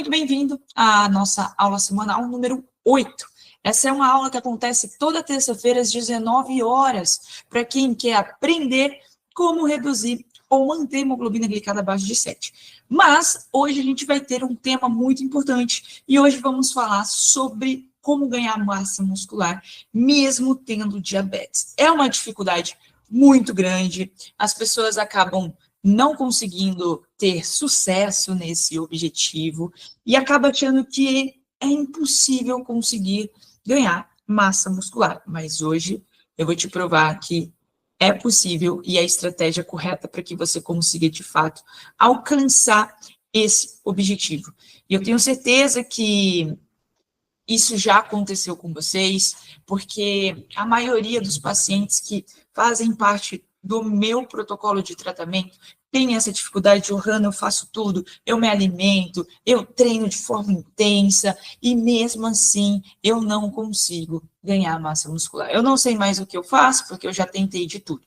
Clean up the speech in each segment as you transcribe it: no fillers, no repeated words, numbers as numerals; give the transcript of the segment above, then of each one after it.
muito bem-vindo à nossa aula semanal número 8. Essa é uma aula que acontece toda terça-feira às 19 horas, para quem quer aprender como reduzir ou manter a hemoglobina glicada abaixo de 7. Mas hoje a gente vai ter um tema muito importante, e hoje vamos falar sobre como ganhar massa muscular, mesmo tendo diabetes. É uma dificuldade muito grande, as pessoas acabam não conseguindo ter sucesso nesse objetivo e acaba achando que é impossível conseguir ganhar massa muscular. Mas hoje eu vou te provar que é possível e é a estratégia correta para que você consiga, de fato, alcançar esse objetivo. E eu tenho certeza que isso já aconteceu com vocês, porque a maioria dos pacientes que fazem parte do meu protocolo de tratamento tem essa dificuldade de, Ohana, eu faço tudo, eu me alimento, eu treino de forma intensa, e mesmo assim eu não consigo ganhar massa muscular. Eu não sei mais o que eu faço, porque eu já tentei de tudo.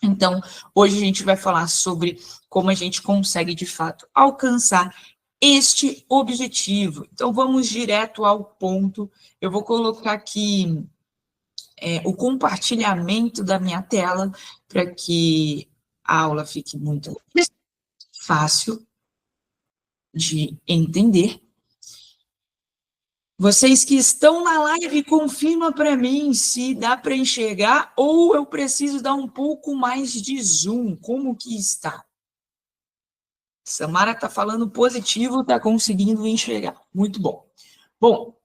Então, hoje a gente vai falar sobre como a gente consegue, de fato, alcançar este objetivo. Então, vamos direto ao ponto. Eu vou colocar aqui o compartilhamento da minha tela para que a aula fique muito fácil de entender. Vocês que estão na live, confirma para mim se dá para enxergar ou eu preciso dar um pouco mais de zoom. Como que está? Samara está falando positivo, está conseguindo enxergar. Muito bom. Bom,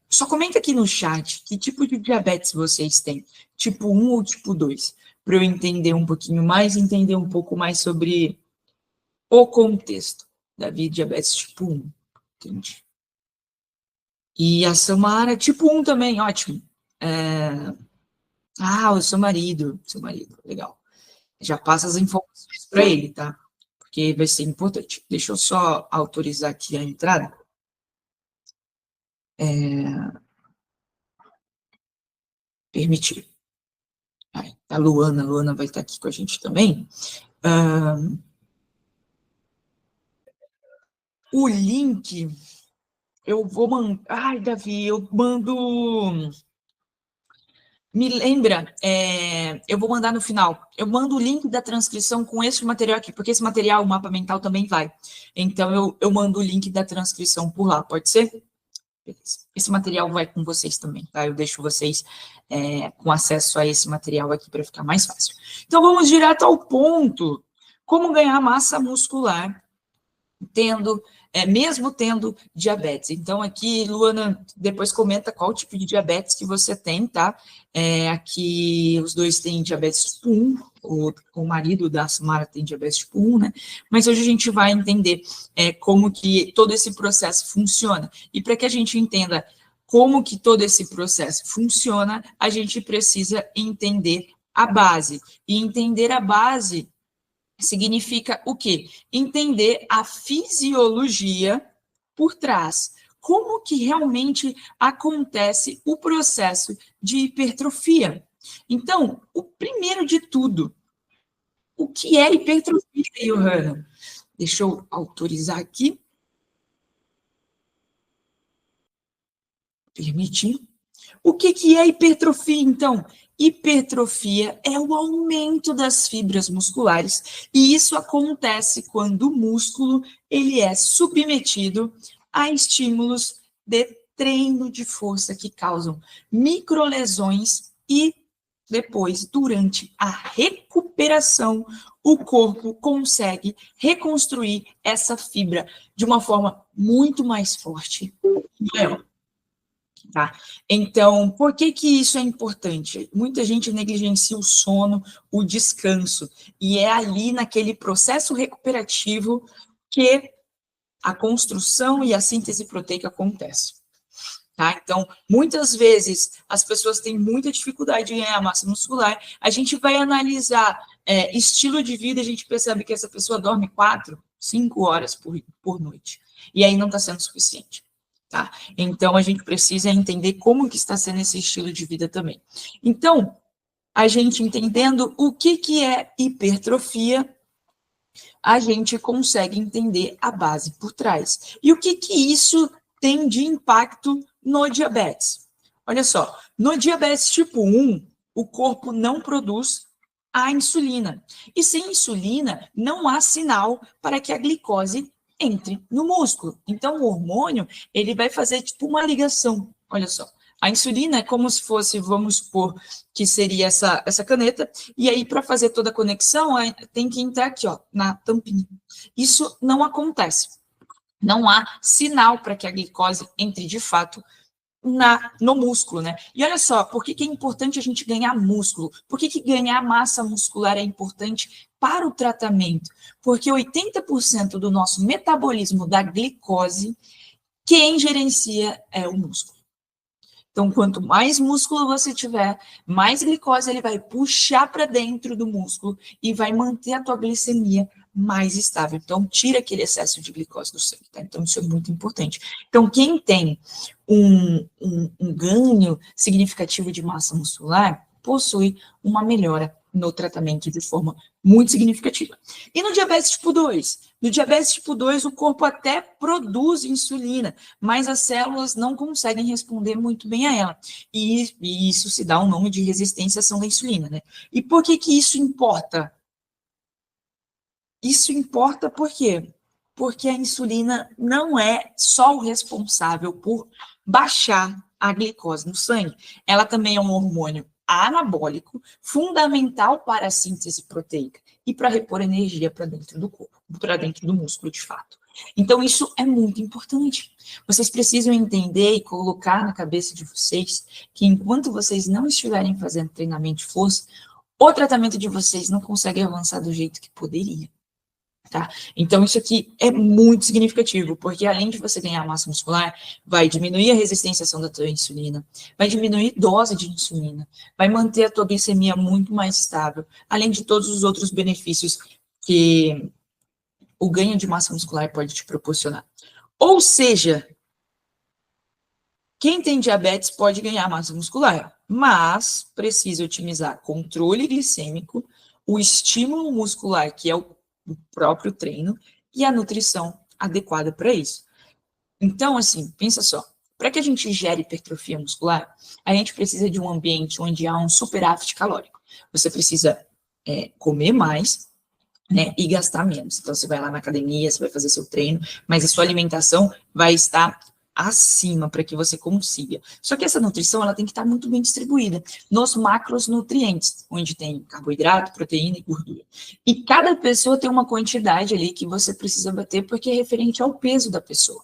só comenta aqui no chat que tipo de diabetes vocês têm. Tipo 1 ou tipo 2? Para eu entender um pouquinho mais, entender um pouco mais sobre o contexto da diabetes tipo 1. Entendi. E a Samara, tipo 1 também, ótimo. O seu marido, legal. Já passa as informações para ele, tá? Porque vai ser importante. Deixa eu só autorizar aqui a entrada. Permitir. A Luana vai estar aqui com a gente também. O link, eu vou mandar... Ai, Davi, eu mando... Me lembra, eu vou mandar no final. Eu mando o link da transcrição com esse material aqui, porque esse material, o mapa mental, também vai. Então, eu mando o link da transcrição por lá, pode ser? Beleza. Esse material vai com vocês também, tá? Eu deixo vocês com acesso a esse material aqui para ficar mais fácil. Então, vamos direto ao ponto. Como ganhar massa muscular mesmo tendo diabetes. Então, aqui, Luana, depois comenta qual tipo de diabetes que você tem, tá? Aqui, os dois têm diabetes tipo 1, o marido da Samara tem diabetes tipo 1, né? Mas hoje a gente vai entender como que todo esse processo funciona. E para que a gente entenda como que todo esse processo funciona, a gente precisa entender a base. E entender a base significa o quê? Entender a fisiologia por trás. Como que realmente acontece o processo de hipertrofia? Então, o primeiro de tudo, o que é hipertrofia, Johanna? Deixa eu autorizar aqui. Permitir. O que é hipertrofia, então? Hipertrofia é o aumento das fibras musculares, e isso acontece quando o músculo ele é submetido a estímulos de treino de força que causam microlesões e depois, durante a recuperação, o corpo consegue reconstruir essa fibra de uma forma muito mais forte e maior. Tá? Então, por que isso é importante? Muita gente negligencia o sono, o descanso, e é ali naquele processo recuperativo que a construção e a síntese proteica acontece. Tá? Então, muitas vezes, as pessoas têm muita dificuldade em ganhar massa muscular, a gente vai analisar estilo de vida, a gente percebe que essa pessoa dorme 4, 5 horas por noite, e aí não está sendo suficiente. Tá? Então, a gente precisa entender como que está sendo esse estilo de vida também. Então, a gente entendendo o que é hipertrofia, a gente consegue entender a base por trás. E o que isso tem de impacto no diabetes? Olha só, no diabetes tipo 1, o corpo não produz a insulina. E sem insulina, não há sinal para que a glicose entre no músculo. Então, o hormônio, ele vai fazer tipo uma ligação. Olha só, a insulina é como se fosse, vamos supor, que seria essa caneta, e aí para fazer toda a conexão, tem que entrar aqui, ó, na tampinha. Isso não acontece. Não há sinal para que a glicose entre de fato no músculo, né? E olha só, por que é importante a gente ganhar músculo? Por que ganhar massa muscular é importante para o tratamento? Porque 80% do nosso metabolismo da glicose, quem gerencia é o músculo. Então, quanto mais músculo você tiver, mais glicose ele vai puxar para dentro do músculo e vai manter a tua glicemia mais estável. Então, tira aquele excesso de glicose do sangue, tá? Então, isso é muito importante. Então, quem tem um ganho significativo de massa muscular, possui uma melhora no tratamento de forma muito significativa. E no diabetes tipo 2? No diabetes tipo 2, o corpo até produz insulina, mas as células não conseguem responder muito bem a ela. E isso se dá o nome de resistência à ação da insulina, né? E por que isso importa? Isso importa por quê? Porque a insulina não é só o responsável por baixar a glicose no sangue. Ela também é um hormônio anabólico, fundamental para a síntese proteica e para repor energia para dentro do corpo, para dentro do músculo, de fato. Então, isso é muito importante. Vocês precisam entender e colocar na cabeça de vocês que enquanto vocês não estiverem fazendo treinamento de força, o tratamento de vocês não consegue avançar do jeito que poderia. Tá? Então, isso aqui é muito significativo, porque além de você ganhar massa muscular, vai diminuir a resistência à ação da tua insulina, vai diminuir a dose de insulina, vai manter a tua glicemia muito mais estável, além de todos os outros benefícios que o ganho de massa muscular pode te proporcionar. Ou seja, quem tem diabetes pode ganhar massa muscular, mas precisa otimizar controle glicêmico, o estímulo muscular, que é o próprio treino, e a nutrição adequada para isso. Então, assim, pensa só, para que a gente gere hipertrofia muscular, a gente precisa de um ambiente onde há um superávit calórico. Você precisa comer mais, né, e gastar menos. Então, você vai lá na academia, você vai fazer seu treino, mas a sua alimentação vai estar acima para que você consiga. Só que essa nutrição ela tem que estar muito bem distribuída nos macronutrientes, onde tem carboidrato, proteína e gordura. E cada pessoa tem uma quantidade ali que você precisa bater porque é referente ao peso da pessoa.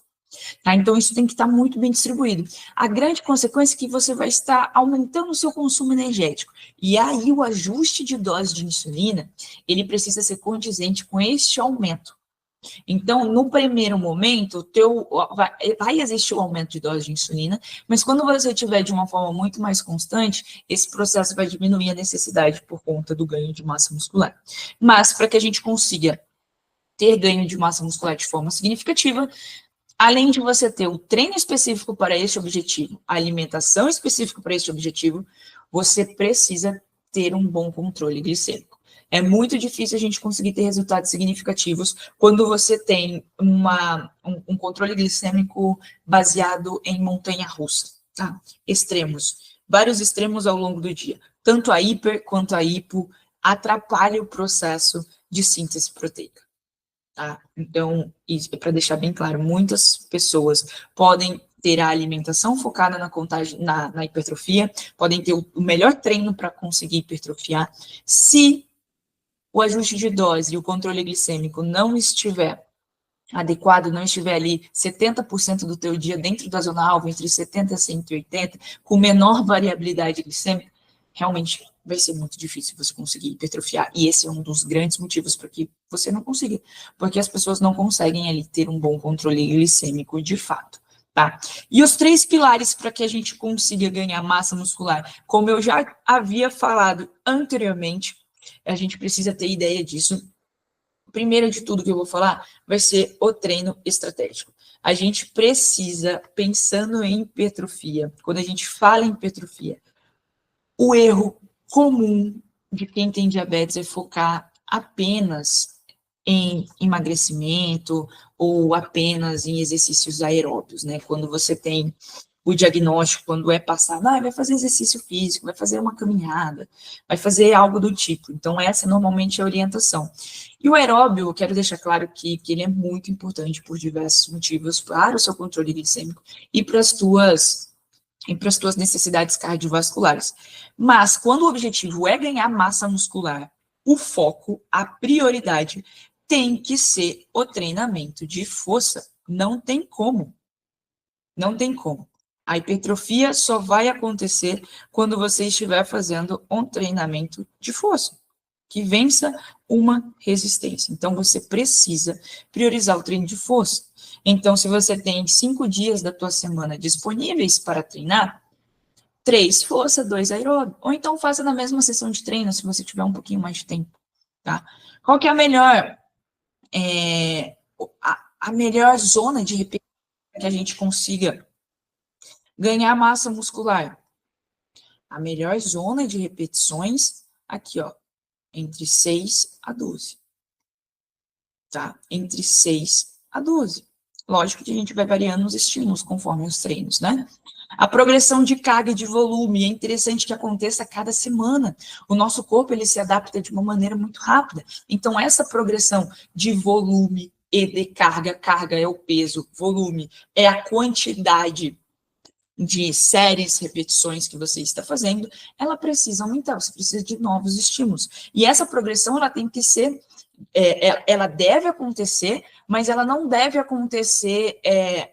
Tá? Então, isso tem que estar muito bem distribuído. A grande consequência é que você vai estar aumentando o seu consumo energético. E aí, o ajuste de dose de insulina, ele precisa ser condizente com este aumento. Então, no primeiro momento, vai existir o aumento de dose de insulina, mas quando você tiver de uma forma muito mais constante, esse processo vai diminuir a necessidade por conta do ganho de massa muscular. Mas, para que a gente consiga ter ganho de massa muscular de forma significativa, além de você ter o treino específico para esse objetivo, a alimentação específica para esse objetivo, você precisa ter um bom controle glicêmico. É muito difícil a gente conseguir ter resultados significativos quando você tem um controle glicêmico baseado em montanha-russa, tá? Extremos, vários extremos ao longo do dia. Tanto a hiper quanto a hipo atrapalham o processo de síntese proteica. Tá? Então, para deixar bem claro, muitas pessoas podem ter a alimentação focada na hipertrofia, podem ter o melhor treino para conseguir hipertrofiar. Se o ajuste de dose e o controle glicêmico não estiver adequado, não estiver ali 70% do teu dia dentro da zona alvo, entre 70 e 180, com menor variabilidade glicêmica, realmente vai ser muito difícil você conseguir hipertrofiar. E esse é um dos grandes motivos para que você não consiga, porque as pessoas não conseguem ali ter um bom controle glicêmico de fato. Tá? E os 3 pilares para que a gente consiga ganhar massa muscular, como eu já havia falado anteriormente, a gente precisa ter ideia disso. Primeiro de tudo que eu vou falar vai ser o treino estratégico. A gente precisa, pensando em hipertrofia, quando a gente fala em hipertrofia, o erro comum de quem tem diabetes é focar apenas em emagrecimento ou apenas em exercícios aeróbios, né? Quando você tem o diagnóstico, quando é passado, vai fazer exercício físico, vai fazer uma caminhada, vai fazer algo do tipo. Então, essa normalmente é a orientação. E o aeróbio, eu quero deixar claro que ele é muito importante por diversos motivos para o seu controle glicêmico e para as tuas necessidades cardiovasculares. Mas, quando o objetivo é ganhar massa muscular, o foco, a prioridade, tem que ser o treinamento de força. Não tem como. Não tem como. A hipertrofia só vai acontecer quando você estiver fazendo um treinamento de força, que vença uma resistência. Então, você precisa priorizar o treino de força. Então, se você tem 5 dias da tua semana disponíveis para treinar, 3 força, 2 aeróbio. Ou então faça na mesma sessão de treino, se você tiver um pouquinho mais de tempo. Tá? Qual que é a melhor, a melhor zona de repetição que a gente consiga ganhar massa muscular? A melhor zona de repetições, aqui, ó, entre 6 a 12. Tá? Entre 6 a 12. Lógico que a gente vai variando os estímulos conforme os treinos, né? A progressão de carga e de volume é interessante que aconteça a cada semana. O nosso corpo, ele se adapta de uma maneira muito rápida. Então, essa progressão de volume e de carga, carga é o peso, volume é a quantidade de séries, repetições que você está fazendo, ela precisa aumentar, você precisa de novos estímulos. E essa progressão, ela tem que ser, ela deve acontecer, mas ela não deve acontecer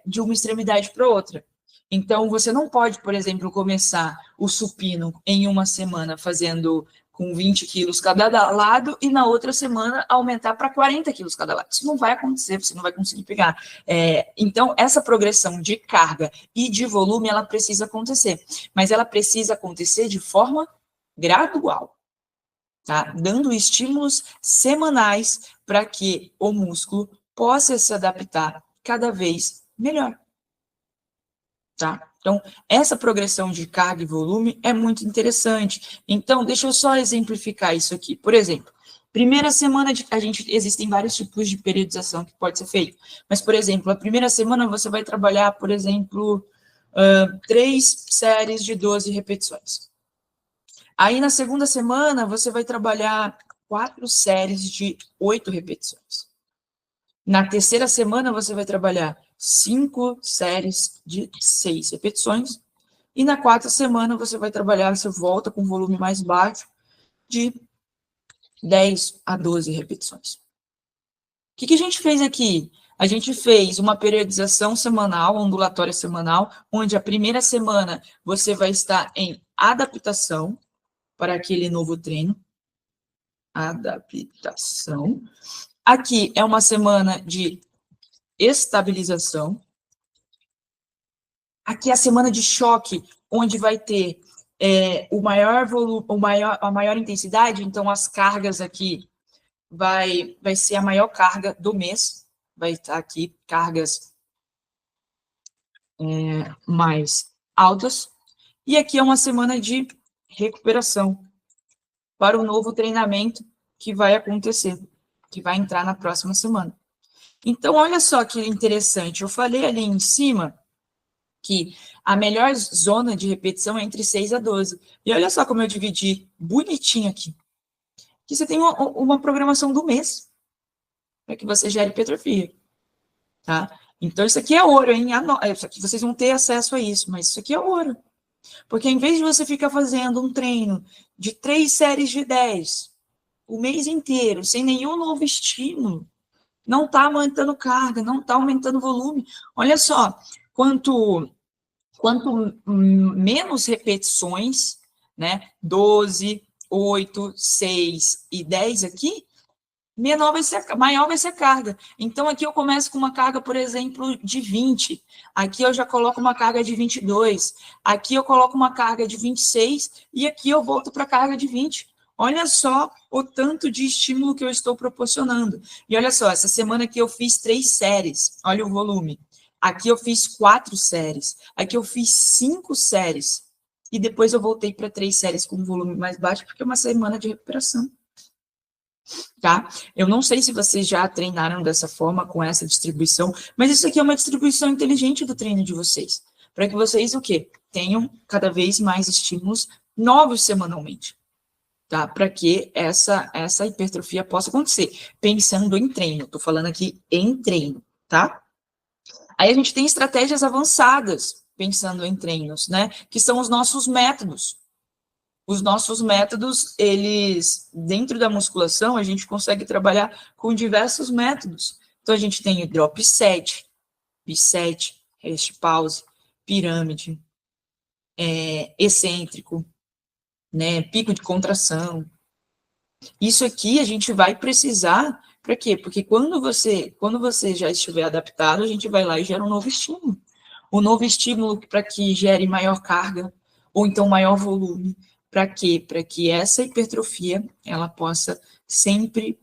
de uma extremidade para outra. Então, você não pode, por exemplo, começar o supino em uma semana fazendo com 20 quilos cada lado e na outra semana aumentar para 40 quilos cada lado. Isso não vai acontecer, você não vai conseguir pegar. Então, essa progressão de carga e de volume, ela precisa acontecer, mas ela precisa acontecer de forma gradual, tá? Dando estímulos semanais para que o músculo possa se adaptar cada vez melhor. Tá? Então, essa progressão de carga e volume é muito interessante. Então, deixa eu só exemplificar isso aqui. Por exemplo, primeira semana, existem vários tipos de periodização que pode ser feito. Mas, por exemplo, a primeira semana você vai trabalhar, por exemplo, 3 séries de 12 repetições. Aí, na segunda semana, você vai trabalhar 4 séries de 8 repetições. Na terceira semana, você vai trabalhar 5 séries de 6 repetições. E na quarta semana, você vai trabalhar, você volta com volume mais baixo, de 10 a 12 repetições. O que a gente fez aqui? A gente fez uma periodização semanal, ondulatória semanal, onde a primeira semana você vai estar em adaptação para aquele novo treino. Adaptação. Aqui é uma semana de estabilização. Aqui é a semana de choque, onde vai ter o maior volume, a maior intensidade, então as cargas aqui vai ser a maior carga do mês, vai estar aqui cargas mais altas, e aqui é uma semana de recuperação para o novo treinamento que vai acontecer, que vai entrar na próxima semana. Então, olha só que interessante, eu falei ali em cima que a melhor zona de repetição é entre 6 a 12. E olha só como eu dividi bonitinho aqui. Que você tem uma programação do mês para que você gere hipertrofia. Tá? Então, isso aqui é ouro, hein? Vocês vão ter acesso a isso, mas isso aqui é ouro. Porque em vez de você ficar fazendo um treino de 3 séries de 10 o mês inteiro, sem nenhum novo estímulo, não está aumentando carga, não está aumentando volume. Olha só, quanto menos repetições, né, 12, 8, 6 e 10 aqui, maior vai ser a carga. Então, aqui eu começo com uma carga, por exemplo, de 20. Aqui eu já coloco uma carga de 22. Aqui eu coloco uma carga de 26. E aqui eu volto para a carga de 20. Olha só o tanto de estímulo que eu estou proporcionando. E olha só, essa semana aqui eu fiz 3 séries. Olha o volume. Aqui eu fiz 4 séries. Aqui eu fiz 5 séries. E depois eu voltei para 3 séries com volume mais baixo, porque é uma semana de recuperação. tá? Eu não sei se vocês já treinaram dessa forma, com essa distribuição, mas isso aqui é uma distribuição inteligente do treino de vocês, para que vocês, o quê? Tenham cada vez mais estímulos novos semanalmente, tá? Para que essa hipertrofia possa acontecer, pensando em treino, estou falando aqui em treino, tá? Aí a gente tem estratégias avançadas, pensando em treinos, né? Que são os nossos métodos. Os nossos métodos, eles, dentro da musculação, a gente consegue trabalhar com diversos métodos. Então, a gente tem o drop set, biset, rest pause, pirâmide, excêntrico, né, pico de contração. Isso aqui a gente vai precisar, para quê? Porque quando você já estiver adaptado, a gente vai lá e gera um novo estímulo. Um novo estímulo para que gere maior carga, ou então maior volume. Para quê? Para que essa hipertrofia ela possa sempre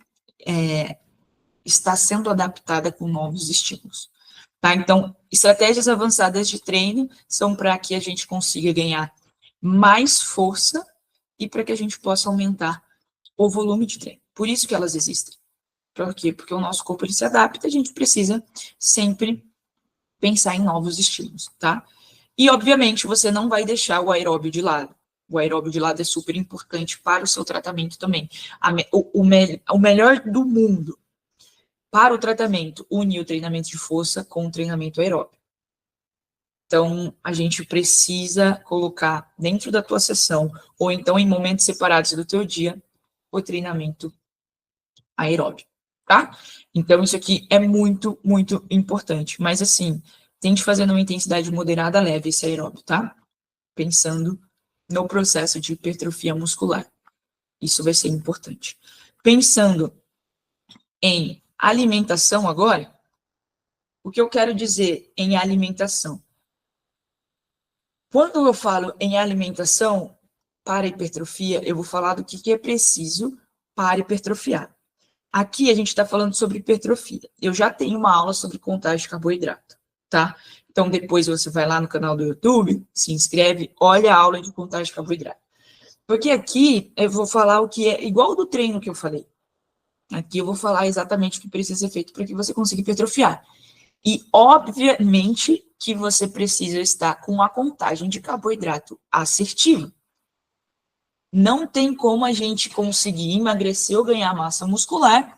estar sendo adaptada com novos estímulos. Tá? Então, estratégias avançadas de treino são para que a gente consiga ganhar mais força e para que a gente possa aumentar o volume de treino. Por isso que elas existem. Por quê? Porque o nosso corpo ele se adapta, a gente precisa sempre pensar em novos estímulos, tá? E, obviamente, você não vai deixar o aeróbio de lado. O aeróbio de lado é super importante para o seu tratamento também. O melhor do mundo para o tratamento une o treinamento de força com o treinamento aeróbio. Então, a gente precisa colocar dentro da tua sessão, ou então em momentos separados do teu dia, o treinamento aeróbio, tá? Então, isso aqui é muito, muito importante. Mas, assim, tente fazer numa intensidade moderada, leve esse aeróbio, tá? Pensando no processo de hipertrofia muscular. Isso vai ser importante. Pensando em alimentação agora, o que eu quero dizer em alimentação? Quando eu falo em alimentação para hipertrofia, eu vou falar do que é preciso para hipertrofiar. Aqui a gente está falando sobre hipertrofia. Eu já tenho uma aula sobre contagem de carboidrato, tá? Então, depois você vai lá no canal do YouTube, se inscreve, olha a aula de contagem de carboidrato. Porque aqui eu vou falar o que é igual do treino que eu falei. Aqui eu vou falar exatamente o que precisa ser feito para que você consiga hipertrofiar. E, obviamente, que você precisa estar com a contagem de carboidrato assertiva. Não tem como a gente conseguir emagrecer ou ganhar massa muscular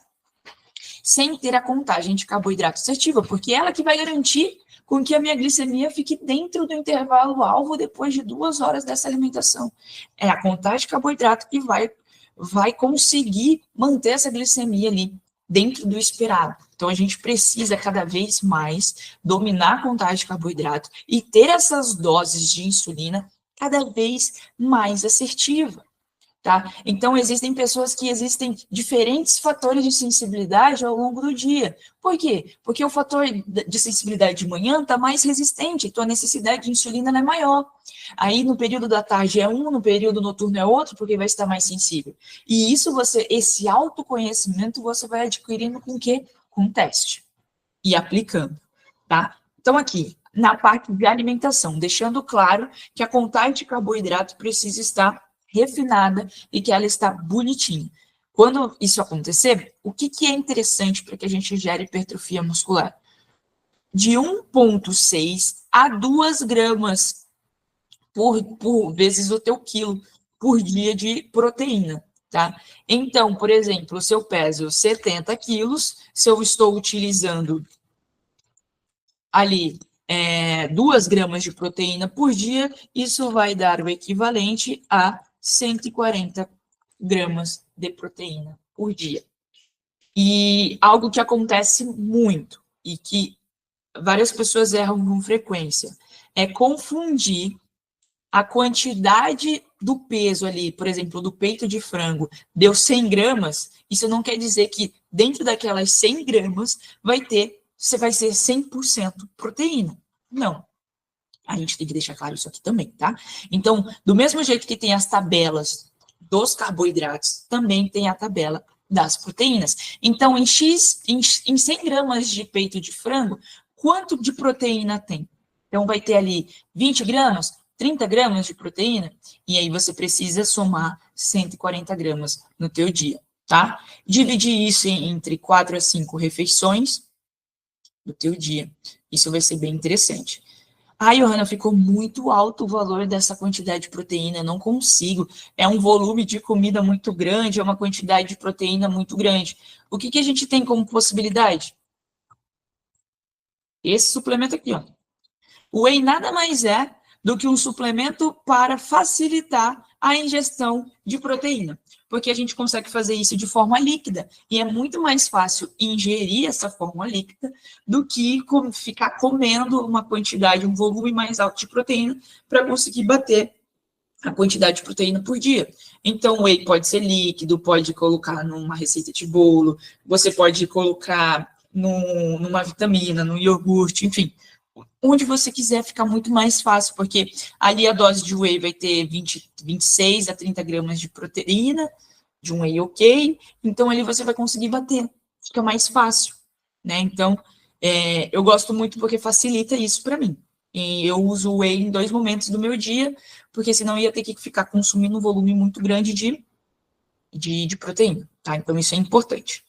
sem ter a contagem de carboidrato assertiva, porque é ela que vai garantir com que a minha glicemia fique dentro do intervalo alvo depois de 2 horas dessa alimentação. É a contagem de carboidrato que vai conseguir manter essa glicemia ali dentro do esperado. Então, a gente precisa cada vez mais dominar a contagem de carboidrato e ter essas doses de insulina cada vez mais assertiva. Tá? Então, existem pessoas que existem diferentes fatores de sensibilidade ao longo do dia. Por quê? Porque o fator de sensibilidade de manhã está mais resistente, então a necessidade de insulina é maior. Aí, no período da tarde é um, no período noturno é outro, porque vai estar mais sensível. E isso esse autoconhecimento você vai adquirindo com o quê? Com teste e aplicando, tá? Então, aqui, na parte de alimentação, deixando claro que a contagem de carboidrato precisa estar refinada e que ela está bonitinha. Quando isso acontecer, o que é interessante para que a gente gere hipertrofia muscular? De 1,6 a 2 gramas por vezes o teu quilo por dia de proteína, tá? Então, por exemplo, se eu peso 70 quilos, se eu estou utilizando ali 2 gramas de proteína por dia, isso vai dar o equivalente a 140 gramas de proteína por dia. E algo que acontece muito e que várias pessoas erram com frequência é confundir a quantidade do peso ali, por exemplo, do peito de frango, deu 100 gramas, isso não quer dizer que dentro daquelas 100 gramas você vai ser 100% proteína. Não. A gente tem que deixar claro isso aqui também, tá? Então, do mesmo jeito que tem as tabelas dos carboidratos, também tem a tabela das proteínas. Então, em 100 gramas de peito de frango, quanto de proteína tem? Então, vai ter ali 20 gramas, 30 gramas de proteína, e aí você precisa somar 140 gramas no teu dia. tá? Dividir isso entre 4 a 5 refeições do teu dia. Isso vai ser bem interessante. Ai, Johanna, ficou muito alto o valor dessa quantidade de proteína, eu não consigo. É um volume de comida muito grande, é uma quantidade de proteína muito grande. O que a gente tem como possibilidade? Esse suplemento aqui, ó. O whey nada mais é do que um suplemento para facilitar a ingestão de proteína, porque a gente consegue fazer isso de forma líquida, e é muito mais fácil ingerir essa forma líquida do que ficar comendo uma quantidade, um volume mais alto de proteína para conseguir bater a quantidade de proteína por dia. Então, o whey pode ser líquido, pode colocar numa receita de bolo, você pode colocar numa vitamina, no iogurte, enfim, onde você quiser, ficar muito mais fácil, porque ali a dose de whey vai ter 26 a 30 gramas de proteína, de um whey ok, então ali você vai conseguir bater, fica mais fácil, né? Então, eu gosto muito porque facilita isso para mim. E eu uso o whey em 2 momentos do meu dia, porque senão ia ter que ficar consumindo um volume muito grande de proteína, tá? Então, isso é importante.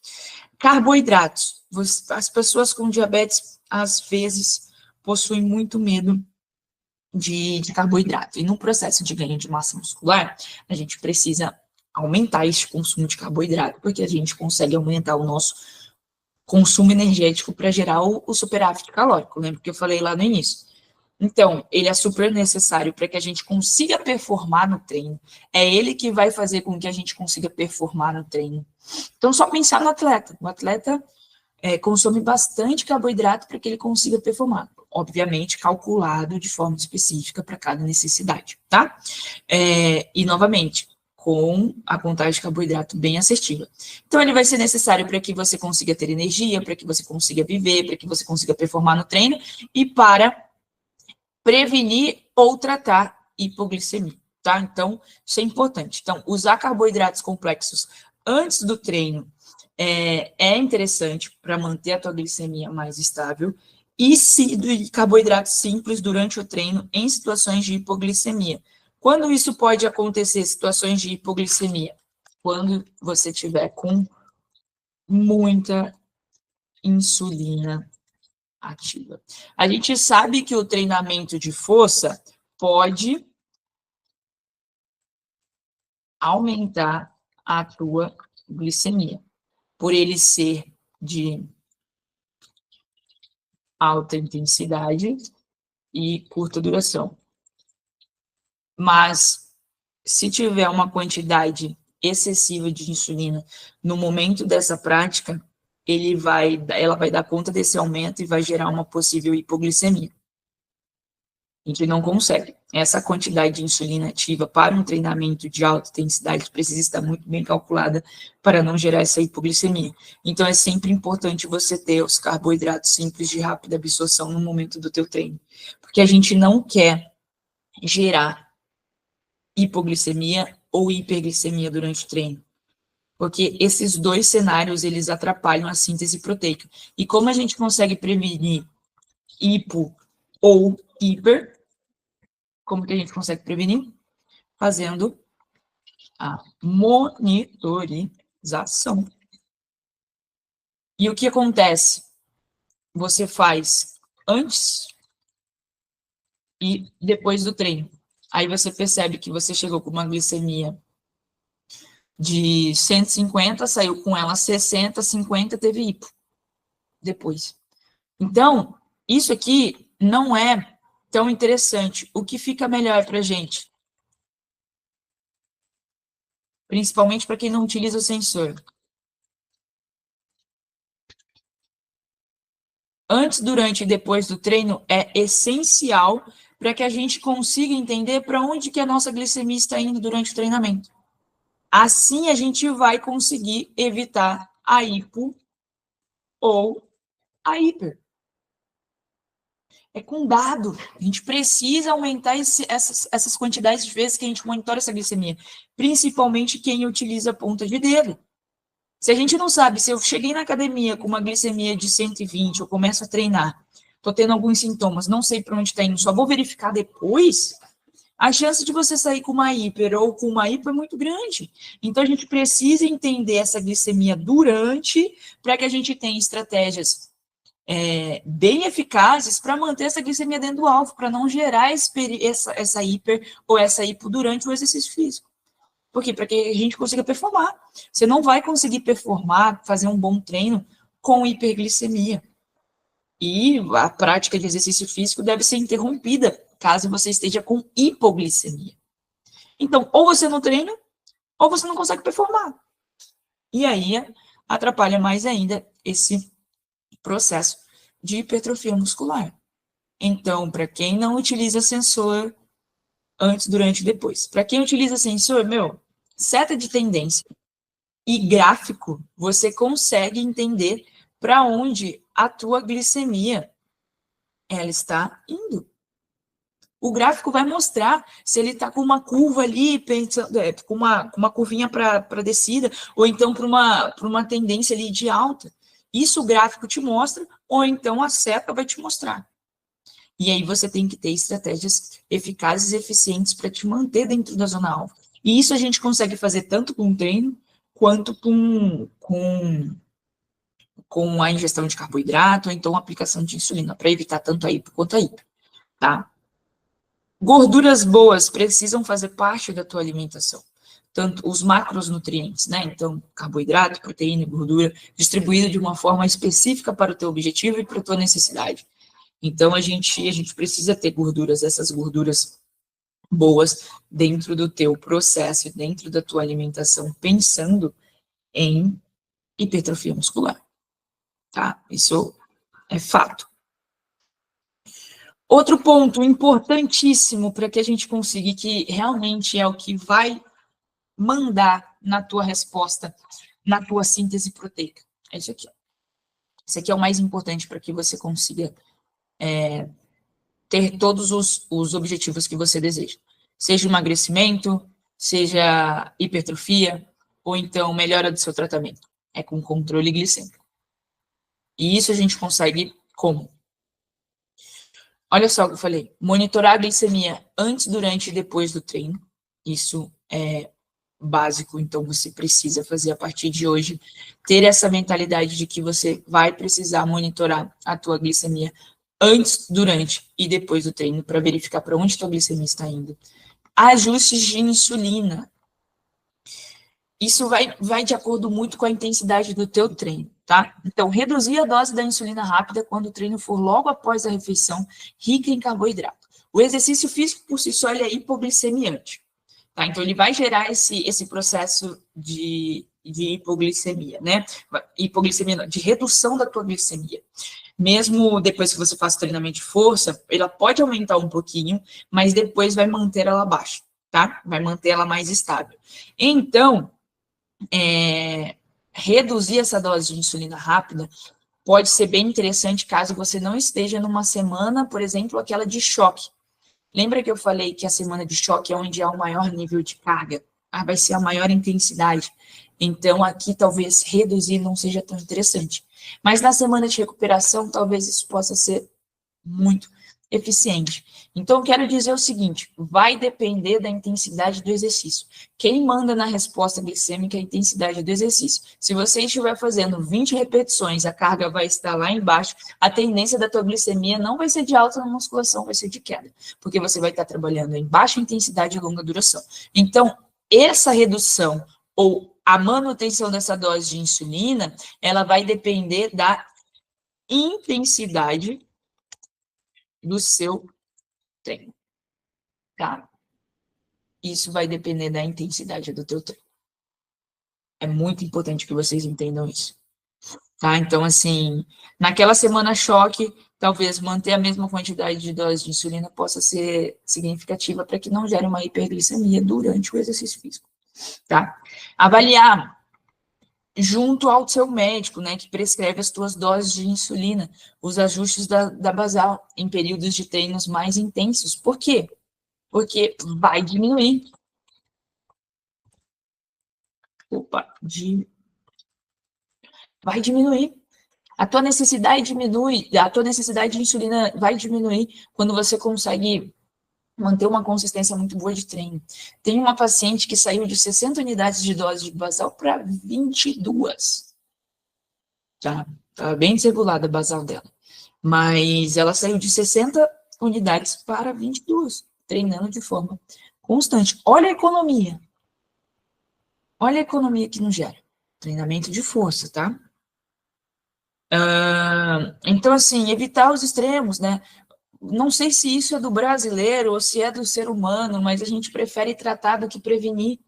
Carboidratos. As pessoas com diabetes, às vezes, possuem muito medo de carboidrato. E no processo de ganho de massa muscular, a gente precisa aumentar esse consumo de carboidrato, porque a gente consegue aumentar o nosso consumo energético para gerar o superávit calórico. Lembra que eu falei lá no início? Então, ele é super necessário para que a gente consiga performar no treino. É ele que vai fazer com que a gente consiga performar no treino. Então, só pensar no atleta. O atleta consome bastante carboidrato para que ele consiga performar. Obviamente, calculado de forma específica para cada necessidade, tá? E, novamente, com a contagem de carboidrato bem assertiva. Então, ele vai ser necessário para que você consiga ter energia, para que você consiga viver, para que você consiga performar no treino e para prevenir ou tratar hipoglicemia, tá? Então, isso é importante. Então, usar carboidratos complexos antes do treino é interessante para manter a tua glicemia mais estável e carboidratos simples durante o treino em situações de hipoglicemia. Quando isso pode acontecer, situações de hipoglicemia? Quando você tiver com muita insulina ativa. A gente sabe que o treinamento de força pode aumentar a tua glicemia, por ele ser de alta intensidade e curta duração. Mas, se tiver uma quantidade excessiva de insulina no momento dessa prática, ela vai dar conta desse aumento e vai gerar uma possível hipoglicemia. A gente não consegue. Essa quantidade de insulina ativa para um treinamento de alta intensidade precisa estar muito bem calculada para não gerar essa hipoglicemia. Então, é sempre importante você ter os carboidratos simples de rápida absorção no momento do teu treino. Porque a gente não quer gerar hipoglicemia ou hiperglicemia durante o treino. Porque esses dois cenários, eles atrapalham a síntese proteica. E como a gente consegue prevenir hipo ou hiper, como que a gente consegue prevenir? Fazendo a monitorização. E o que acontece? Você faz antes e depois do treino. Aí você percebe que você chegou com uma glicemia de 150, saiu com ela 60, 50, teve hipo depois. Então, isso aqui não é tão interessante. O que fica melhor para a gente? Principalmente para quem não utiliza o sensor. Antes, durante e depois do treino é essencial para que a gente consiga entender para onde que a nossa glicemia está indo durante o treinamento. Assim, a gente vai conseguir evitar a hipo ou a hiper. É com dado. A gente precisa aumentar essas quantidades de vezes que a gente monitora essa glicemia, principalmente quem utiliza a ponta de dedo. Se a gente não sabe, se eu cheguei na academia com uma glicemia de 120, eu começo a treinar, estou tendo alguns sintomas, não sei para onde está indo, só vou verificar depois, a chance de você sair com uma hiper ou com uma hipo é muito grande. Então, a gente precisa entender essa glicemia durante, para que a gente tenha estratégias bem eficazes para manter essa glicemia dentro do alvo, para não gerar essa hiper ou essa hipo durante o exercício físico. Por quê? Para que a gente consiga performar. Você não vai conseguir performar, fazer um bom treino com hiperglicemia. E a prática de exercício físico deve ser interrompida caso você esteja com hipoglicemia. Então, ou você não treina, ou você não consegue performar. E aí atrapalha mais ainda esse processo de hipertrofia muscular. Então, para quem não utiliza sensor antes, durante e depois. Para quem utiliza sensor, seta de tendência e gráfico, você consegue entender para onde a tua glicemia ela está indo. O gráfico vai mostrar se ele está com uma curva ali, com uma curvinha para descida, ou então para uma tendência ali de alta. Isso o gráfico te mostra, ou então a seta vai te mostrar. E aí você tem que ter estratégias eficazes e eficientes para te manter dentro da zona alfa. E isso a gente consegue fazer tanto com treino, quanto com a ingestão de carboidrato, ou então a aplicação de insulina, para evitar tanto a hipo quanto a hiper, tá? Gorduras boas precisam fazer parte da tua alimentação. Tanto os macronutrientes, né? Então, carboidrato, proteína e gordura, distribuído de uma forma específica para o teu objetivo e para a tua necessidade. Então, a gente precisa ter gorduras, essas gorduras boas dentro do teu processo, dentro da tua alimentação, pensando em hipertrofia muscular, tá? Isso é fato. Outro ponto importantíssimo para que a gente consiga, que realmente é o que vai mandar na tua resposta, na tua síntese proteica, é isso aqui. Isso aqui é o mais importante para que você consiga ter todos os objetivos que você deseja. Seja emagrecimento, seja hipertrofia, ou então melhora do seu tratamento. É com controle glicêmico. E isso a gente consegue como? Olha só o que eu falei. Monitorar a glicemia antes, durante e depois do treino. Isso é básico, então você precisa fazer a partir de hoje. Ter essa mentalidade de que você vai precisar monitorar a tua glicemia antes, durante e depois do treino para verificar para onde tua glicemia está indo. Ajustes de insulina. Isso vai de acordo muito com a intensidade do teu treino, tá? Então, reduzir a dose da insulina rápida quando o treino for logo após a refeição, rica em carboidrato. O exercício físico, por si só, ele é hipoglicemiante, tá? Então, ele vai gerar esse processo de hipoglicemia, né? Hipoglicemia, não, de redução da tua glicemia. Mesmo depois que você faça treinamento de força, ela pode aumentar um pouquinho, mas depois vai manter ela baixa, tá? Vai manter ela mais estável. Então, reduzir essa dose de insulina rápida pode ser bem interessante caso você não esteja numa semana, por exemplo, aquela de choque. Lembra que eu falei que a semana de choque é onde há o maior nível de carga? Vai ser a maior intensidade. Então, aqui talvez reduzir não seja tão interessante. Mas na semana de recuperação, talvez isso possa ser muito eficiente. Então, quero dizer o seguinte, vai depender da intensidade do exercício. Quem manda na resposta glicêmica é a intensidade do exercício. Se você estiver fazendo 20 repetições, a carga vai estar lá embaixo, a tendência da tua glicemia não vai ser de alta na musculação, vai ser de queda, porque você vai estar trabalhando em baixa intensidade e longa duração. Então, essa redução ou a manutenção dessa dose de insulina, ela vai depender da intensidade do seu treino, tá? Isso vai depender da intensidade do teu treino. É muito importante que vocês entendam isso, tá? Então, assim, naquela semana choque, talvez manter a mesma quantidade de dose de insulina possa ser significativa para que não gere uma hiperglicemia durante o exercício físico, tá? Avaliar junto ao seu médico, né, que prescreve as tuas doses de insulina, os ajustes da basal em períodos de treinos mais intensos. Por quê? Porque vai diminuir. Vai diminuir. A tua necessidade diminui, a tua necessidade de insulina vai diminuir quando você consegue manter uma consistência muito boa de treino. Tem uma paciente que saiu de 60 unidades de dose de basal para 22. Tá? Estava bem desregulada a basal dela. Mas ela saiu de 60 unidades para 22, treinando de forma constante. Olha a economia. Olha a economia que nos gera. Treinamento de força, tá? Então, assim, evitar os extremos, né? Não sei se isso é do brasileiro ou se é do ser humano, mas a gente prefere tratar do que prevenir,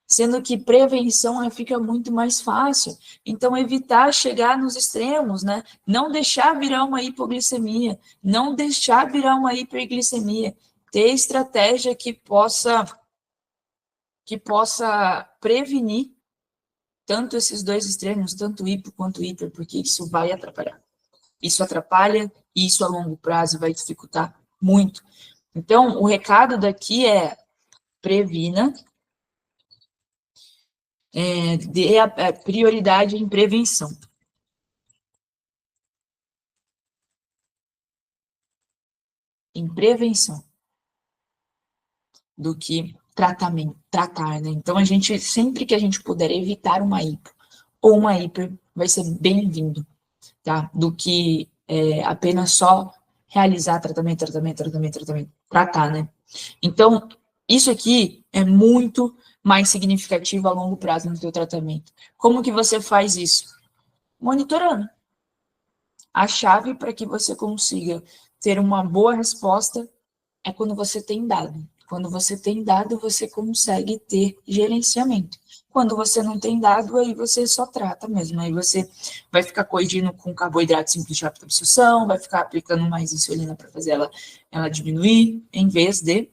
sendo que prevenção fica muito mais fácil. Então, evitar chegar nos extremos, né? Não deixar virar uma hipoglicemia, não deixar virar uma hiperglicemia, ter estratégia que possa prevenir tanto esses dois extremos, tanto hipo quanto hiper, porque isso vai atrapalhar. Isso atrapalha e isso a longo prazo vai dificultar muito. Então, o recado daqui é previna, dê a prioridade em prevenção. Em prevenção do que tratar, né? Então, a gente, sempre que a gente puder evitar uma hipo ou uma hiper, vai ser bem-vindo, tá? Do que apenas só realizar tratamento, tratar, né? Então, isso aqui é muito mais significativo a longo prazo no teu tratamento. Como que você faz isso? Monitorando. A chave para que você consiga ter uma boa resposta é quando você tem dado. Quando você tem dado, você consegue ter gerenciamento. Quando você não tem dado, aí você só trata mesmo. Aí você vai ficar corrigindo com carboidrato simples de rápida absorção, vai ficar aplicando mais insulina para fazer ela diminuir, em vez de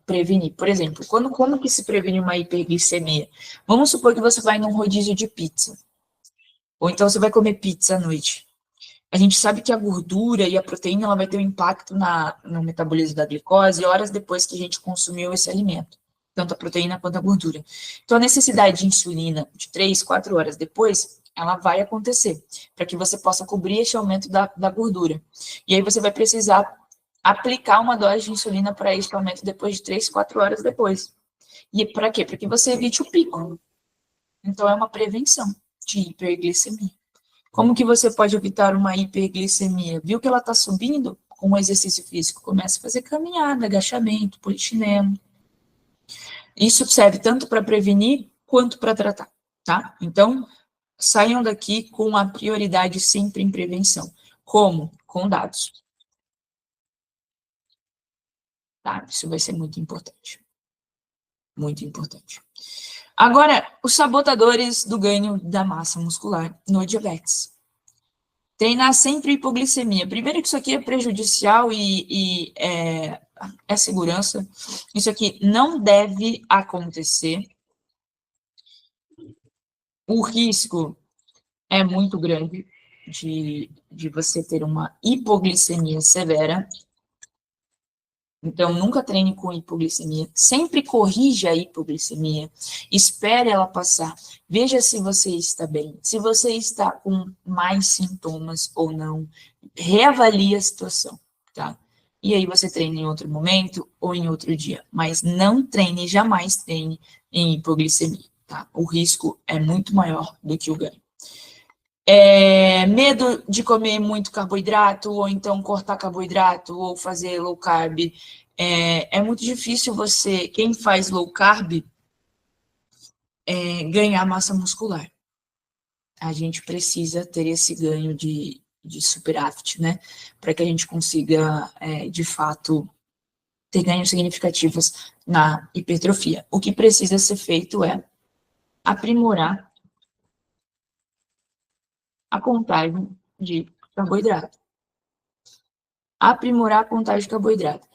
prevenir. Por exemplo, quando que se previne uma hiperglicemia? Vamos supor que você vai num rodízio de pizza. Ou então você vai comer pizza à noite. A gente sabe que a gordura e a proteína ela vai ter um impacto no metabolismo da glicose horas depois que a gente consumiu esse alimento, tanto a proteína quanto a gordura. Então, a necessidade de insulina de 3, 4 horas depois, ela vai acontecer, para que você possa cobrir esse aumento da gordura. E aí você vai precisar aplicar uma dose de insulina para esse aumento depois de 3, 4 horas depois. E para quê? Para que você evite o pico. Então, é uma prevenção de hiperglicemia. Como que você pode evitar uma hiperglicemia? Viu que ela está subindo? Com o exercício físico, comece a fazer caminhada, agachamento, polichinelo. Isso serve tanto para prevenir quanto para tratar, tá? Então, saiam daqui com a prioridade sempre em prevenção. Como? Com dados. Tá? Isso vai ser muito importante. Muito importante. Agora, os sabotadores do ganho da massa muscular no diabetes. Treinar sempre hipoglicemia. Primeiro que isso aqui é prejudicial e é segurança. Isso aqui não deve acontecer. O risco é muito grande de você ter uma hipoglicemia severa. Então, nunca treine com hipoglicemia. Sempre corrija a hipoglicemia. Espere ela passar. Veja se você está bem. Se você está com mais sintomas ou não. Reavalie a situação, tá? E aí você treina em outro momento ou em outro dia. Mas não treine, jamais treine em hipoglicemia, tá? O risco é muito maior do que o ganho. Medo de comer muito carboidrato, ou então cortar carboidrato, ou fazer low carb. É muito difícil quem faz low carb, ganhar massa muscular. A gente precisa ter esse ganho de superávit, né? Para que a gente consiga, de fato, ter ganhos significativos na hipertrofia. O que precisa ser feito é aprimorar a contagem de carboidrato. Aprimorar a contagem de carboidrato.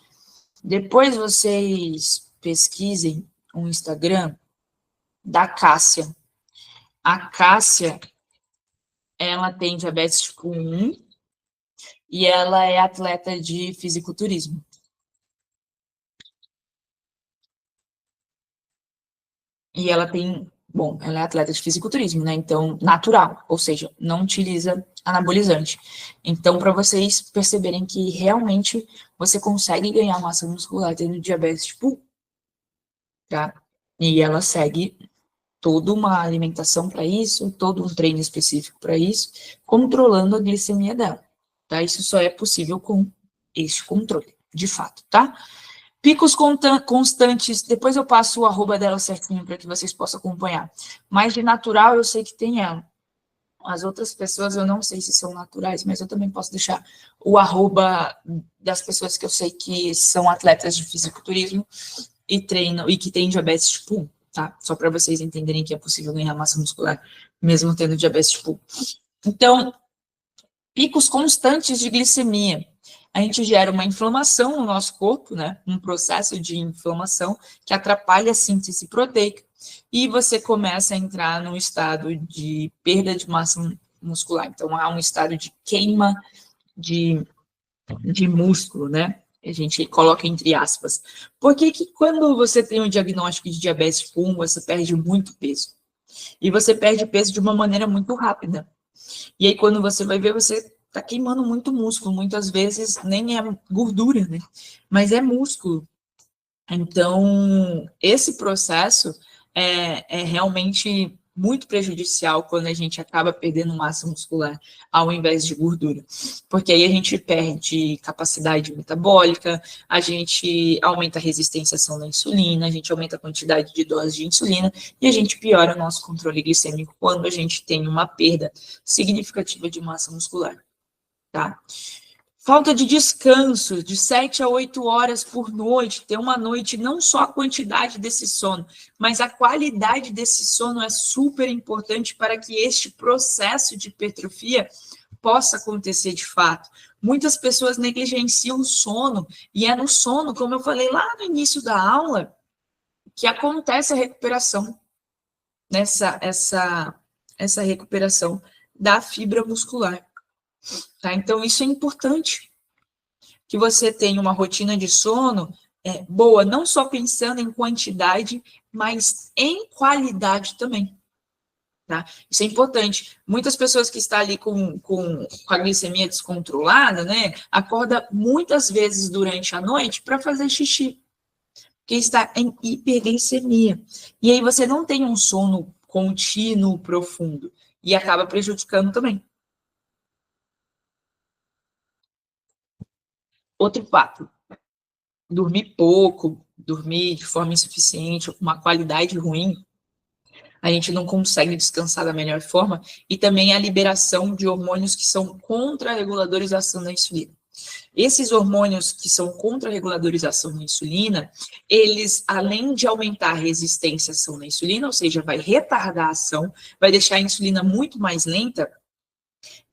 Depois vocês pesquisem o Instagram da Cássia. A Cássia, ela tem diabetes tipo 1 e ela é atleta de fisiculturismo. E ela tem Bom, ela é atleta de fisiculturismo, né? Então, natural, ou seja, não utiliza anabolizante. Então, para vocês perceberem que realmente você consegue ganhar massa muscular tendo diabetes tipo 1, tá? E ela segue toda uma alimentação para isso, todo um treino específico para isso, controlando a glicemia dela, tá? Isso só é possível com este controle, de fato, tá? Picos constantes, depois eu passo o arroba dela certinho para que vocês possam acompanhar. Mas de natural eu sei que tem ela. As outras pessoas eu não sei se são naturais, mas eu também posso deixar o arroba das pessoas que eu sei que são atletas de fisiculturismo e treinam e que têm diabetes tipo 1, tá? Só para vocês entenderem que é possível ganhar massa muscular mesmo tendo diabetes tipo 1. Então, picos constantes de glicemia. A gente gera uma inflamação no nosso corpo, né? Um processo de inflamação que atrapalha a síntese proteica e você começa a entrar num estado de perda de massa muscular. Então, há um estado de queima de músculo, né? A gente coloca entre aspas. Por que quando você tem um diagnóstico de diabetes tipo 1, você perde muito peso? E você perde peso de uma maneira muito rápida. E aí, quando você vai ver, você está queimando muito músculo. Muitas vezes nem é gordura, né? Mas é músculo. Então, esse processo é realmente muito prejudicial quando a gente acaba perdendo massa muscular ao invés de gordura. Porque aí a gente perde capacidade metabólica, a gente aumenta a resistência à ação da insulina, a gente aumenta a quantidade de doses de insulina e a gente piora o nosso controle glicêmico quando a gente tem uma perda significativa de massa muscular, tá? Falta de descanso, de 7 a 8 horas por noite, ter uma noite, não só a quantidade desse sono, mas a qualidade desse sono é super importante para que este processo de hipertrofia possa acontecer de fato. Muitas pessoas negligenciam o sono, e é no sono, como eu falei lá no início da aula, que acontece a recuperação, essa recuperação da fibra muscular. Tá? Então, isso é importante, que você tenha uma rotina de sono boa, não só pensando em quantidade, mas em qualidade também. Tá? Isso é importante. Muitas pessoas que estão ali com a glicemia descontrolada, né, acorda muitas vezes durante a noite para fazer xixi, porque está em hiperglicemia. E aí você não tem um sono contínuo, profundo, e acaba prejudicando também. Outro fato, dormir pouco, dormir de forma insuficiente, com uma qualidade ruim, a gente não consegue descansar da melhor forma, e também a liberação de hormônios que são contra-reguladores da ação da insulina. Esses hormônios que são contra-reguladores da ação da insulina, eles, além de aumentar a resistência à ação da insulina, ou seja, vai retardar a ação, vai deixar a insulina muito mais lenta,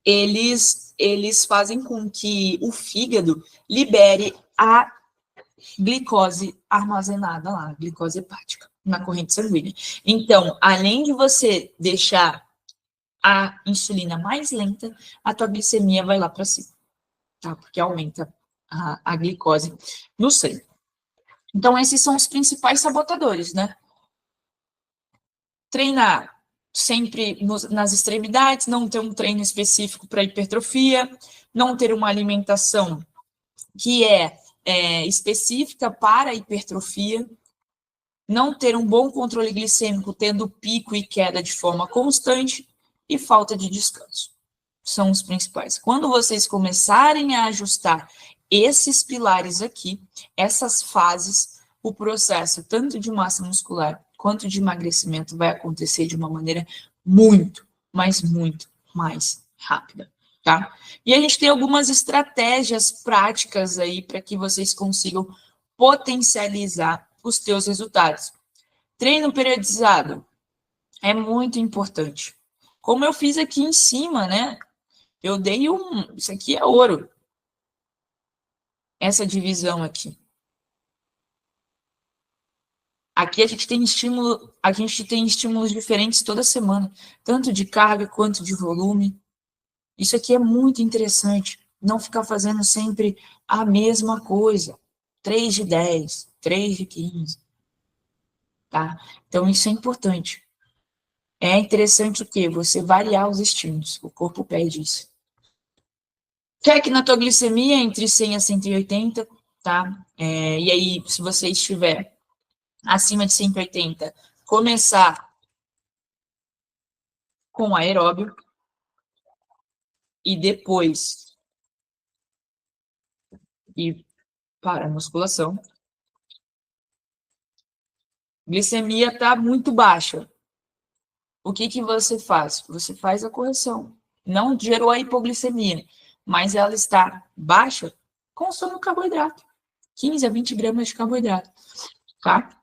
eles fazem com que o fígado libere a glicose armazenada lá, glicose hepática, na corrente sanguínea. Então, além de você deixar a insulina mais lenta, a tua glicemia vai lá para cima, tá? Porque aumenta a glicose no sangue. Então, esses são os principais sabotadores, né? Treinar sempre nas extremidades, não ter um treino específico para hipertrofia, não ter uma alimentação que é específica para a hipertrofia, não ter um bom controle glicêmico, tendo pico e queda de forma constante, e falta de descanso. São os principais. Quando vocês começarem a ajustar esses pilares aqui, essas fases, o processo tanto de massa muscular quanto de emagrecimento vai acontecer de uma maneira muito, mas muito mais rápida, tá? E a gente tem algumas estratégias práticas aí para que vocês consigam potencializar os teus resultados. Treino periodizado é muito importante. Como eu fiz aqui em cima, né? Eu dei isso aqui é ouro. Essa divisão aqui. Aqui a gente tem estímulos diferentes toda semana, tanto de carga quanto de volume. Isso aqui é muito interessante. Não ficar fazendo sempre a mesma coisa. 3 de 10, 3 de 15. Tá? Então, isso é importante. é interessante o quê? Você variar os estímulos. O corpo pede isso. Quer que na tua glicemia entre 100 a 180, tá? E aí, se você estiver acima de 180, começar com aeróbio e depois ir para a musculação. Glicemia está muito baixa. O que que você faz? Você faz a correção. Não gerou a hipoglicemia, mas ela está baixa, consome o carboidrato. 15 a 20 gramas de carboidrato, tá?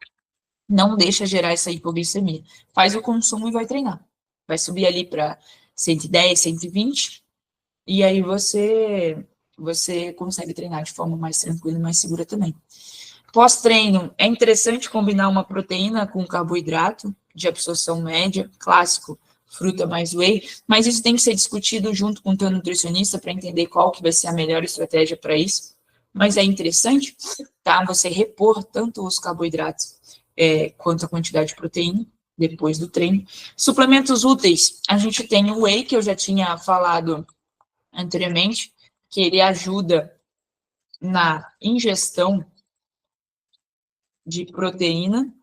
Não deixa gerar essa hipoglicemia. Faz o consumo e vai treinar. Vai subir ali para 110, 120, e aí você consegue treinar de forma mais tranquila e mais segura também. Pós-treino, é interessante combinar uma proteína com carboidrato de absorção média, clássico, fruta mais whey, mas isso tem que ser discutido junto com o teu nutricionista para entender qual que vai ser a melhor estratégia para isso. Mas é interessante, tá? Você repor tanto os carboidratos quanto a quantidade de proteína depois do treino. Suplementos úteis, a gente tem o whey, que eu já tinha falado anteriormente, que ele ajuda na ingestão de proteína,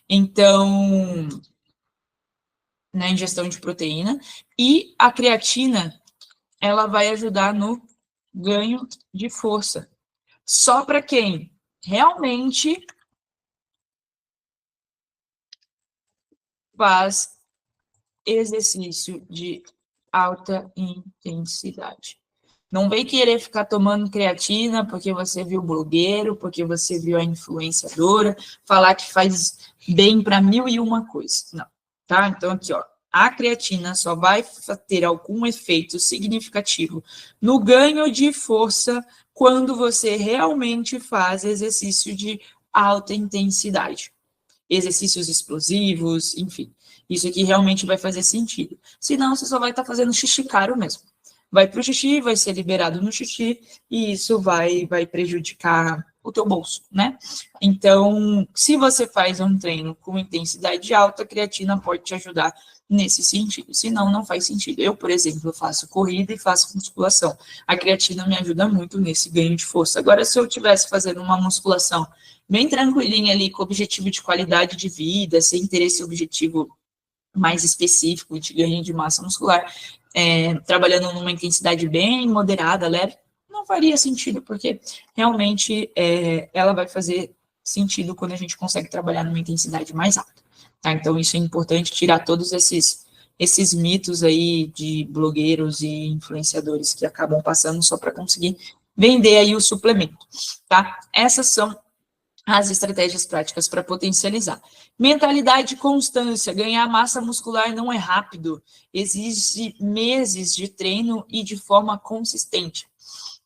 então, na ingestão de proteína, e a creatina, ela vai ajudar no ganho de força. Só para quem realmente faz exercício de alta intensidade. Não vem querer ficar tomando creatina porque você viu o blogueiro, porque você viu a influenciadora, falar que faz bem para 1001 coisas. Não, tá? Então, aqui, ó, a creatina só vai ter algum efeito significativo no ganho de força quando você realmente faz exercício de alta intensidade. Exercícios explosivos, enfim. Isso aqui realmente vai fazer sentido. Senão, você só vai estar fazendo xixi caro mesmo. Vai para o xixi, vai ser liberado no xixi, e isso vai prejudicar o teu bolso, né? Então, se você faz um treino com intensidade alta, a creatina pode te ajudar nesse sentido. Senão, não faz sentido. Eu, por exemplo, faço corrida e faço musculação. A creatina me ajuda muito nesse ganho de força. Agora, se eu estivesse fazendo uma musculação bem tranquilinha ali, com objetivo de qualidade de vida, sem ter esse objetivo mais específico de ganho de massa muscular, trabalhando numa intensidade bem moderada, leve, não faria sentido, porque realmente ela vai fazer sentido quando a gente consegue trabalhar numa intensidade mais alta. Tá? Então, isso é importante, tirar todos esses mitos aí de blogueiros e influenciadores que acabam passando só para conseguir vender aí o suplemento. Tá? Essas são as estratégias práticas para potencializar. Mentalidade e constância. Ganhar massa muscular não é rápido. Exige meses de treino e de forma consistente.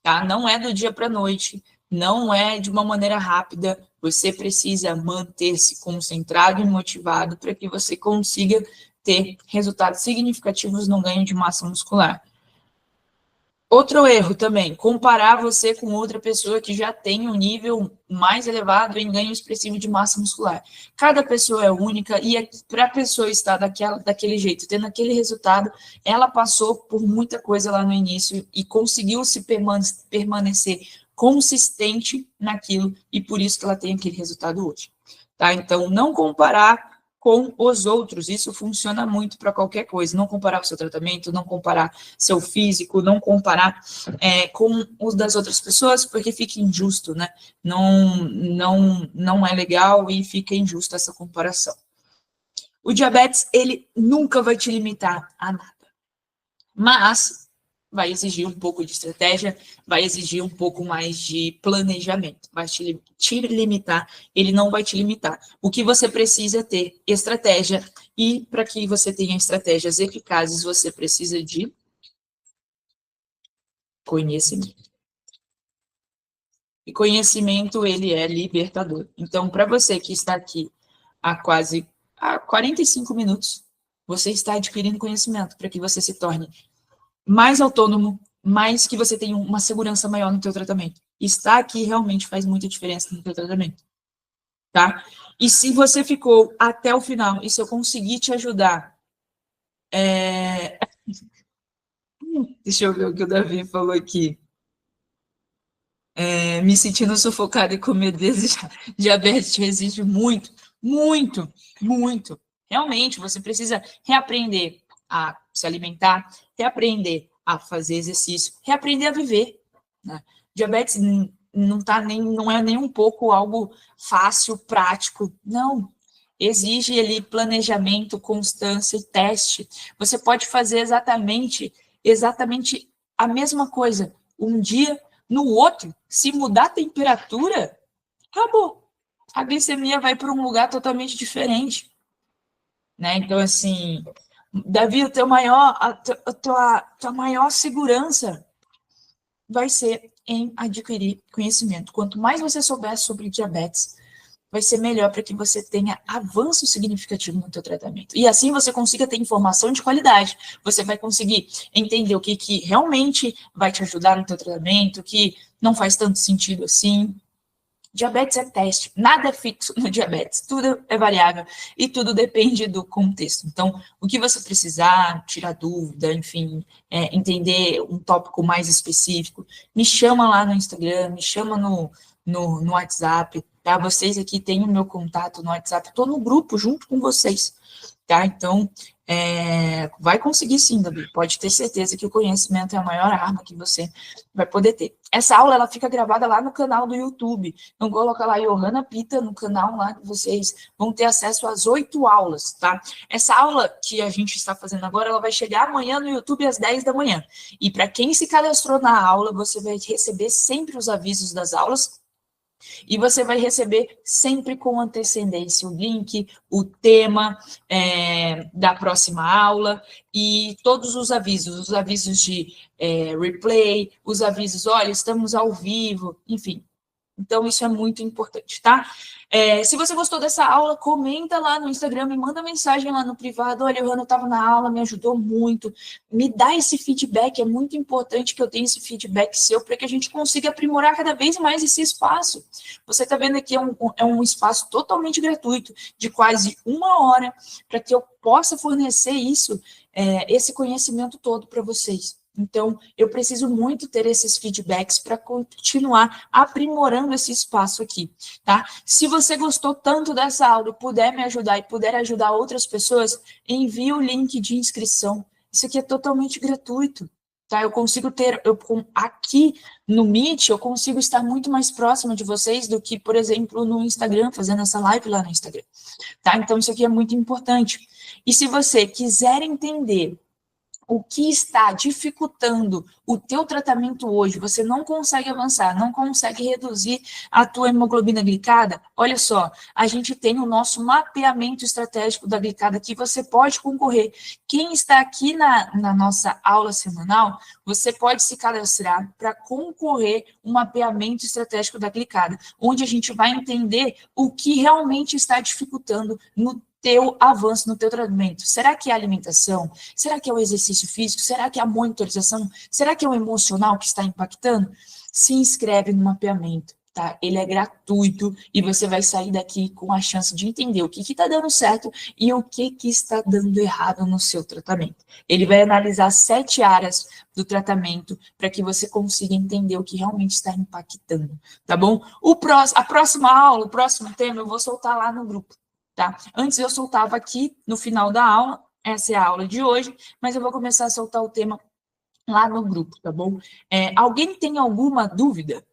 Tá? Não é do dia para a noite, não é de uma maneira rápida. Você precisa manter-se concentrado e motivado para que você consiga ter resultados significativos no ganho de massa muscular. Outro erro também, comparar você com outra pessoa que já tem um nível mais elevado em ganho expressivo de massa muscular. Cada pessoa é única e para a pessoa estar daquele jeito, tendo aquele resultado, ela passou por muita coisa lá no início e conseguiu se permanecer consistente naquilo e por isso que ela tem aquele resultado hoje. Tá? Então, não comparar com os outros, isso funciona muito para qualquer coisa, não comparar o seu tratamento, não comparar seu físico, não comparar com os das outras pessoas, porque fica injusto, né? Não é legal e fica injusta essa comparação. O diabetes, ele nunca vai te limitar a nada, mas vai exigir um pouco de estratégia, vai exigir um pouco mais de planejamento, vai te limitar, ele não vai te limitar. O que você precisa é ter estratégia, e para que você tenha estratégias eficazes, você precisa de conhecimento. E conhecimento, ele é libertador. Então, para você que está aqui há 45 minutos, você está adquirindo conhecimento para que você se torne mais autônomo, mais que você tenha uma segurança maior no teu tratamento. Estar aqui realmente faz muita diferença no teu tratamento. tá? E se você ficou até o final, e se eu conseguir te ajudar, deixa eu ver o que o Davi falou aqui. Me sentindo sufocada e com medo de diabetes resiste muito, muito, muito. Realmente, você precisa reaprender a se alimentar, reaprender a fazer exercício, reaprender a viver, né? Diabetes não é nem um pouco algo fácil, prático, não. Exige ali planejamento, constância e teste. Você pode fazer exatamente a mesma coisa um dia, no outro, se mudar a temperatura, acabou. A glicemia vai para um lugar totalmente diferente, né? Então, assim, Davi, a tua maior segurança vai ser em adquirir conhecimento. Quanto mais você souber sobre diabetes, vai ser melhor para que você tenha avanço significativo no teu tratamento. E assim você consiga ter informação de qualidade. Você vai conseguir entender o que realmente vai te ajudar no teu tratamento, o que não faz tanto sentido assim. Diabetes é teste, nada é fixo no diabetes, tudo é variável e tudo depende do contexto. Então, o que você precisar, tirar dúvida, enfim, entender um tópico mais específico, me chama lá no Instagram, me chama no WhatsApp, tá? Vocês aqui têm o meu contato no WhatsApp, estou no grupo junto com vocês, tá? Então, vai conseguir sim, Davi, pode ter certeza que o conhecimento é a maior arma que você vai poder ter. Essa aula, ela fica gravada lá no canal do YouTube, então coloca lá Johanna Pita no canal lá, que vocês vão ter acesso às 8 aulas, tá? Essa aula que a gente está fazendo agora, ela vai chegar amanhã no YouTube às 10 da manhã, e para quem se cadastrou na aula, você vai receber sempre os avisos das aulas, e você vai receber sempre com antecedência o link, o tema da próxima aula e todos os avisos de replay, os avisos, olha, estamos ao vivo, enfim. Então, isso é muito importante, tá? Se você gostou dessa aula, comenta lá no Instagram, me manda mensagem lá no privado, olha, Johanna, eu estava na aula, me ajudou muito, me dá esse feedback, é muito importante que eu tenha esse feedback seu, para que a gente consiga aprimorar cada vez mais esse espaço. Você está vendo aqui, é um espaço totalmente gratuito, de quase 1 hora, para que eu possa fornecer isso, esse conhecimento todo para vocês. Então, eu preciso muito ter esses feedbacks para continuar aprimorando esse espaço aqui, tá? Se você gostou tanto dessa aula e puder me ajudar e puder ajudar outras pessoas, envie o link de inscrição. Isso aqui é totalmente gratuito, tá? Eu consigo aqui no Meet, eu consigo estar muito mais próxima de vocês do que, por exemplo, no Instagram, fazendo essa live lá no Instagram, tá? Então, isso aqui é muito importante. E se você quiser entender o que está dificultando o teu tratamento hoje, você não consegue avançar, não consegue reduzir a tua hemoglobina glicada, olha só, a gente tem o nosso mapeamento estratégico da glicada que você pode concorrer. Quem está aqui na nossa aula semanal, você pode se cadastrar para concorrer um mapeamento estratégico da glicada, onde a gente vai entender o que realmente está dificultando no teu avanço no teu tratamento. Será que é a alimentação? Será que é o exercício físico? Será que é a monitorização? Será que é o emocional que está impactando? Se inscreve no mapeamento, tá? Ele é gratuito e você vai sair daqui com a chance de entender o que está dando certo e o que está dando errado no seu tratamento. Ele vai analisar 7 áreas do tratamento para que você consiga entender o que realmente está impactando, tá bom? A próxima aula, o próximo tema, eu vou soltar lá no grupo. Tá? Antes eu soltava aqui no final da aula, essa é a aula de hoje, mas eu vou começar a soltar o tema lá no grupo, tá bom? Alguém tem alguma dúvida?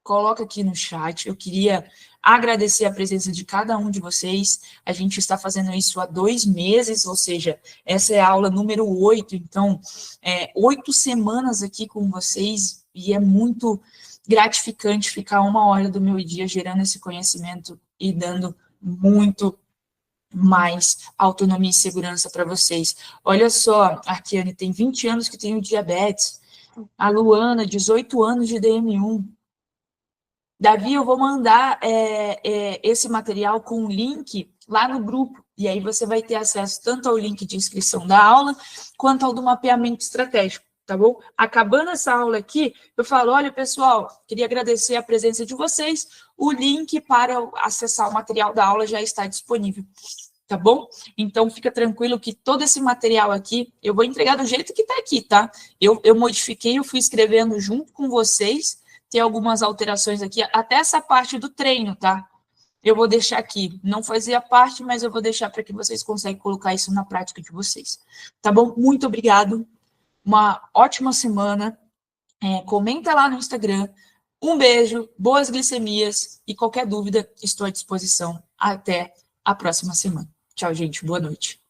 Coloca aqui no chat. Eu queria agradecer a presença de cada um de vocês. A gente está fazendo isso há 2 meses, ou seja, essa é a aula número 8, então, 8 semanas aqui com vocês, e é muito gratificante ficar 1 hora do meu dia gerando esse conhecimento e dando muito mais autonomia e segurança para vocês. Olha só, a Arquiane tem 20 anos que tem o diabetes, a Luana, 18 anos de DM1. Davi, eu vou mandar esse material com o link lá no grupo, e aí você vai ter acesso tanto ao link de inscrição da aula, quanto ao do mapeamento estratégico, tá bom? Acabando essa aula aqui, eu falo, olha, pessoal, queria agradecer a presença de vocês, o link para acessar o material da aula já está disponível, tá bom? Então, fica tranquilo que todo esse material aqui, eu vou entregar do jeito que está aqui, tá? Eu modifiquei, eu fui escrevendo junto com vocês, tem algumas alterações aqui, até essa parte do treino, tá? Eu vou deixar aqui, não fazia parte, mas eu vou deixar para que vocês consigam colocar isso na prática de vocês. Tá bom? Muito obrigado, uma ótima semana, comenta lá no Instagram, um beijo, boas glicemias, e qualquer dúvida, estou à disposição. Até a próxima semana. Tchau, gente, boa noite.